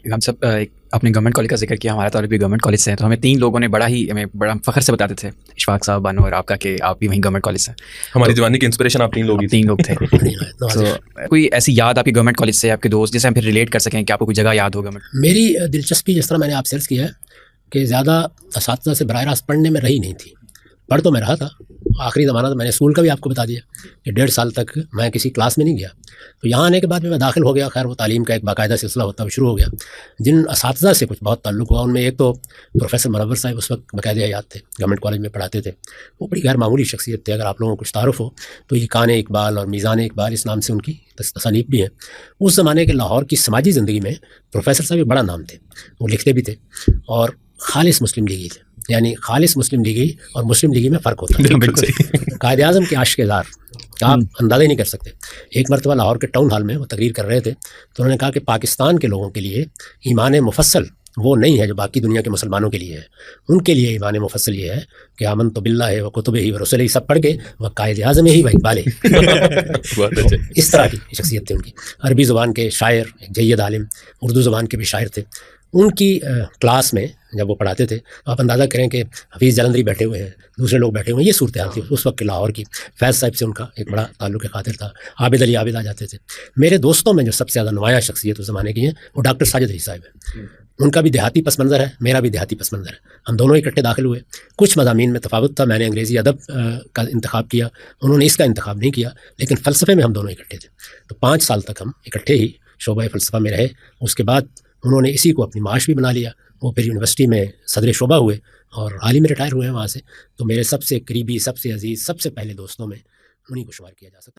ہم سب آپ نے گورنمنٹ کالج کا ذکر کیا، ہمارا تعلق بھی گورنمنٹ کالج سے ہے، تو ہمیں 3 لوگوں نے ہمیں بڑا فخر سے بتاتے تھے، اشفاق صاحب، بانو اور آپ کا، کہ آپ بھی وہیں گورنمنٹ کالج سے ہیں. ہماری جوانی کی انسپریشن آپ 3 لوگ ہی 3 لوگ تھے. تو کوئی ایسی یاد آپ کی گورنمنٹ کالج سے، آپ کے دوست، جسے ہم پھر ریلیٹ کر سکیں کہ آپ کو کوئی جگہ یاد ہو گورنمنٹ؟ میری دلچسپی جس طرح میں نے آپ سے عرض کیا ہے کہ زیادہ اساتذہ سے براہ راست پڑھنے میں رہی نہیں تھی. پڑھ تو میں رہا تھا، آخری زمانہ تو میں نے اسکول کا بھی آپ کو بتا دیا کہ 1.5 سال تک میں کسی کلاس میں نہیں گیا. تو یہاں آنے کے بعد میں داخل ہو گیا. خیر وہ تعلیم کا ایک باقاعدہ سلسلہ ہوتا ہے، شروع ہو گیا. جن اساتذہ سے کچھ بہت تعلق ہوا ان میں ایک تو پروفیسر منور صاحب اس وقت باقاعدہ حیات تھے، گورنمنٹ کالج میں پڑھاتے تھے. وہ بڑی غیر معمولی شخصیت تھے. اگر آپ لوگوں کو کچھ تعارف ہو تو یہ کان اقبال اور میزان اقبال اس نام سے ان کی تصانیف بھی ہیں. اس زمانے کے لاہور کی سماجی زندگی میں پروفیسر صاحب ایک بڑا نام تھے. وہ لکھتے بھی تھے اور خالص مسلم لیگی تھے. یعنی خالص مسلم لیگی اور مسلم لیگی میں فرق ہوتا ہے. قائد اعظم کے عاشق زار، آپ اندازہ ہی نہیں کر سکتے. ایک مرتبہ لاہور کے ٹاؤن ہال میں وہ تقریر کر رہے تھے تو انہوں نے کہا کہ پاکستان کے لوگوں کے لیے ایمان مفصل وہ نہیں ہے جو باقی دنیا کے مسلمانوں کے لیے ہے. ان کے لیے ایمان مفصل یہ ہے کہ آمنت باللہ ہے، وہ کتب ہی، وہ رسول ہی، سب پڑھ کے وہ قائد اعظم ہی، وہ اقبال ہے. اس طرح کی شخصیت تھی ان کی. عربی زبان کے شاعر، جید عالم، اردو زبان کے بھی شاعر تھے. ان کی کلاس میں جب وہ پڑھاتے تھے تو آپ اندازہ کریں کہ حفیظ جلندری بیٹھے ہوئے ہیں، دوسرے لوگ بیٹھے ہوئے ہیں. یہ صورتحال تھی اس وقت کے لاہور کی. فیض صاحب سے ان کا ایک بڑا تعلق خاطر تھا. عابد علی عابد آ جاتے تھے. میرے دوستوں میں جو سب سے زیادہ نمایاں شخصیت اس زمانے کی ہیں وہ ڈاکٹر ساجد علی صاحب ہیں. ان کا بھی دیہاتی پس منظر ہے، میرا بھی دیہاتی پس منظر ہے. ہم دونوں اکٹھے داخل ہوئے. کچھ مضامین میں تفاوت تھا. میں نے انگریزی ادب کا انتخاب کیا، انہوں نے اس کا انتخاب نہیں کیا، لیکن فلسفے میں ہم دونوں اکٹھے تھے. تو 5 سال تک ہم اکٹھے ہی شعبہ فلسفہ میں رہے. اس کے بعد انہوں نے اسی کو اپنی معاش بھی بنا لیا. وہ پھر یونیورسٹی میں صدر شعبہ ہوئے اور حال ہی میں ریٹائر ہوئے ہیں وہاں سے. تو میرے سب سے قریبی، سب سے عزیز، سب سے پہلے دوستوں میں انہیں کو شمار کیا جا سکتا ہے.